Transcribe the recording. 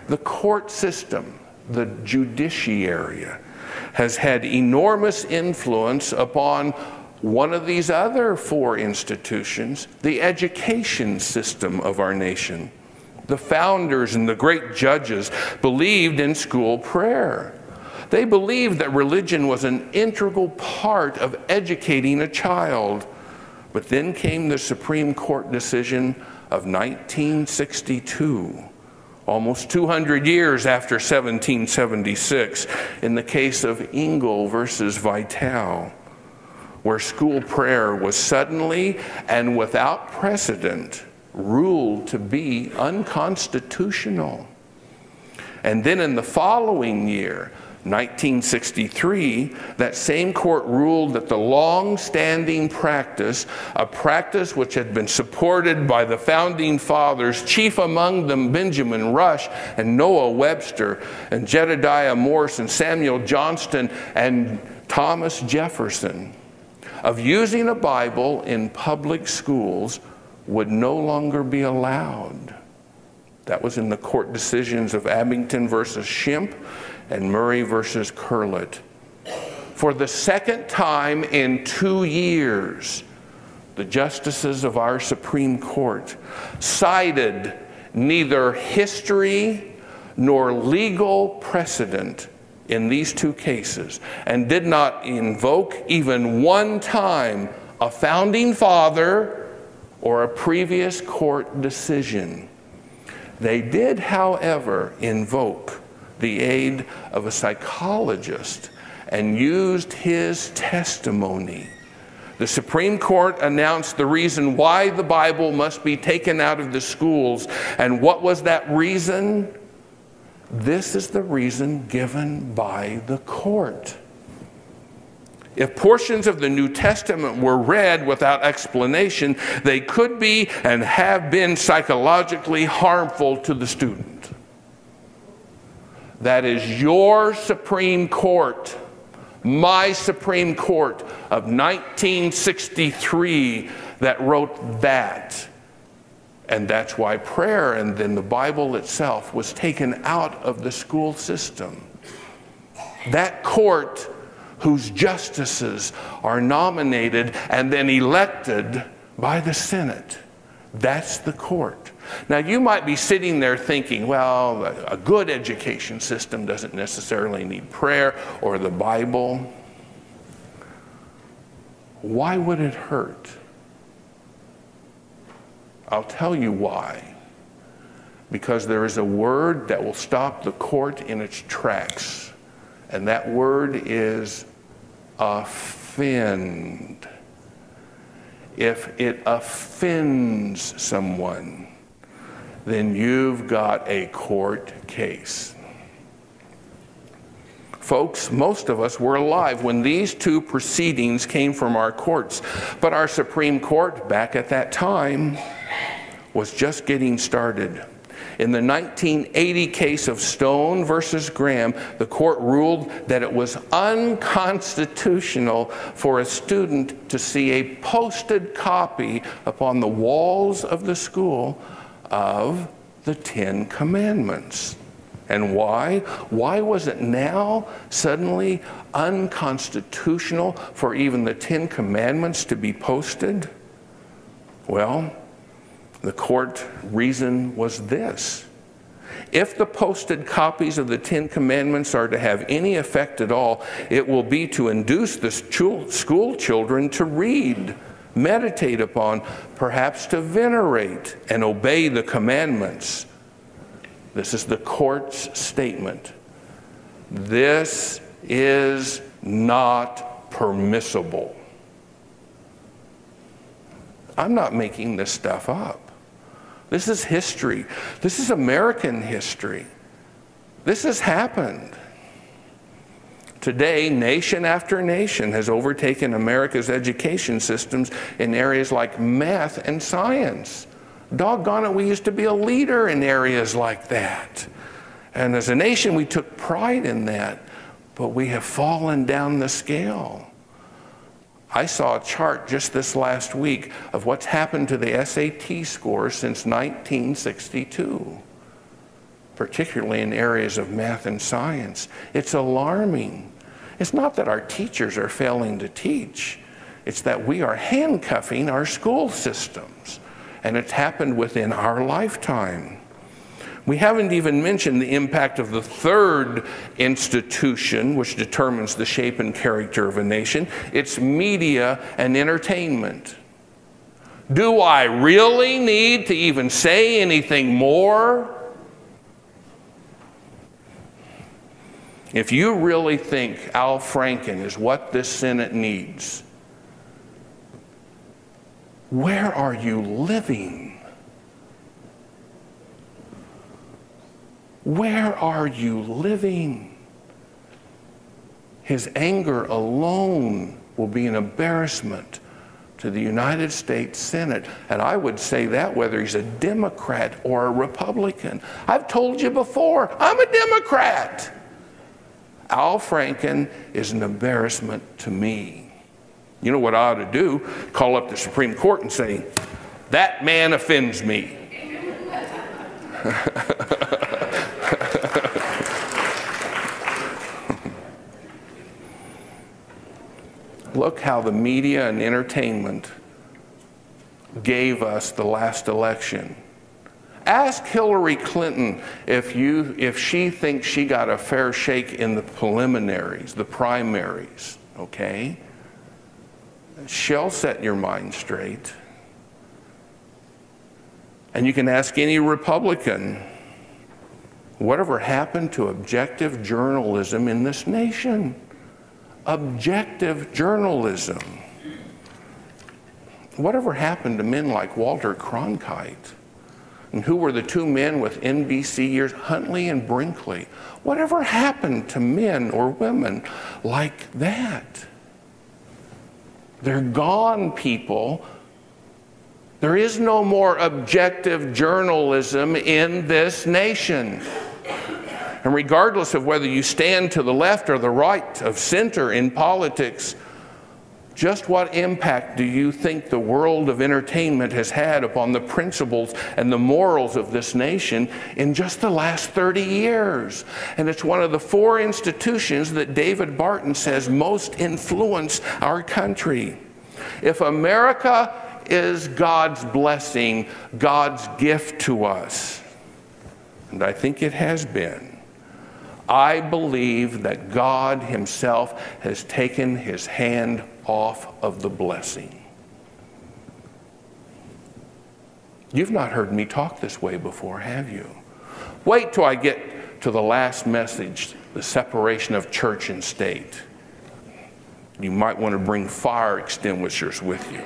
The court system, the judiciary, has had enormous influence upon one of these other four institutions, the education system of our nation. The founders and the great judges believed in school prayer. They believed that religion was an integral part of educating a child. But then came the Supreme Court decision of 1962, almost 200 years after 1776, in the case of Engel versus Vitale, where school prayer was suddenly and without precedent ruled to be unconstitutional. And then in the following year, 1963, that same court ruled that the long-standing practice, a practice which had been supported by the founding fathers, chief among them Benjamin Rush and Noah Webster and Jedediah Morse and Samuel Johnston and Thomas Jefferson, of using a Bible in public schools would no longer be allowed. That was in the court decisions of Abington versus Shemp and Murray versus Curlett. For the second time in 2 years, the justices of our Supreme Court cited neither history nor legal precedent in these two cases, and did not invoke even one time a founding father or a previous court decision. They did, however, invoke the aid of a psychologist and used his testimony. The Supreme Court announced the reason why the Bible must be taken out of the schools. And what was that reason? This is the reason given by the court. If portions of the New Testament were read without explanation, they could be and have been psychologically harmful to the student. That is your Supreme Court, my Supreme Court of 1963 that wrote that. And that's why prayer and then the Bible itself was taken out of the school system. That court, whose justices are nominated and then elected by the Senate, that's the court. Now you might be sitting there thinking, well, a good education system doesn't necessarily need prayer or the Bible. Why would it hurt? I'll tell you why. Because there is a word that will stop the court in its tracks, and that word is offend. If it offends someone, then you've got a court case. Folks, most of us were alive when these two proceedings came from our courts, but our Supreme Court back at that time was just getting started. In the 1980 case of Stone versus Graham, the court ruled that it was unconstitutional for a student to see a posted copy upon the walls of the school of the Ten Commandments. And why? Why was it now suddenly unconstitutional for even the Ten Commandments to be posted? Well, the court reason was this: if the posted copies of the Ten Commandments are to have any effect at all, it will be to induce the school children to read, meditate upon, perhaps to venerate and obey the commandments. This is the court's statement. This is not permissible. I'm not making this stuff up. This is history. This is American history. This has happened. Today, nation after nation has overtaken America's education systems in areas like math and science. Doggone it, we used to be a leader in areas like that. And as a nation, we took pride in that, but we have fallen down the scale. I saw a chart just this last week of what's happened to the SAT scores since 1962. particularly in areas of math and science. It's alarming. It's not that our teachers are failing to teach. It's that we are handcuffing our school systems. And it's happened within our lifetime. We haven't even mentioned the impact of the third institution which determines the shape and character of a nation. It's media and entertainment. Do I really need to even say anything more? If you really think Al Franken is what this Senate needs, where are you living? Where are you living? His anger alone will be an embarrassment to the United States Senate. And I would say that whether he's a Democrat or a Republican. I've told you before, I'm a Democrat. Al Franken is an embarrassment to me. You know what I ought to do? Call up the Supreme Court and say, that man offends me. Look how the media and entertainment gave us the last election. Ask Hillary Clinton if she thinks she got a fair shake in the preliminaries, the primaries, okay? She'll set your mind straight. And you can ask any Republican, whatever happened to objective journalism in this nation? Objective journalism. Whatever happened to men like Walter Cronkite? And who were the two men with NBC years? Huntley and Brinkley. Whatever happened to men or women like that? They're gone, people. There is no more objective journalism in this nation. And regardless of whether you stand to the left or the right of center in politics, just what impact do you think the world of entertainment has had upon the principles and the morals of this nation in just the last 30 years? And it's one of the four institutions that David Barton says most influence our country. If America is God's blessing, God's gift to us, and I think it has been, I believe that God himself has taken his hand off of the blessing. You've not heard me talk this way before, have you? Wait till I get to the last message, the separation of church and state. You might want to bring fire extinguishers with you.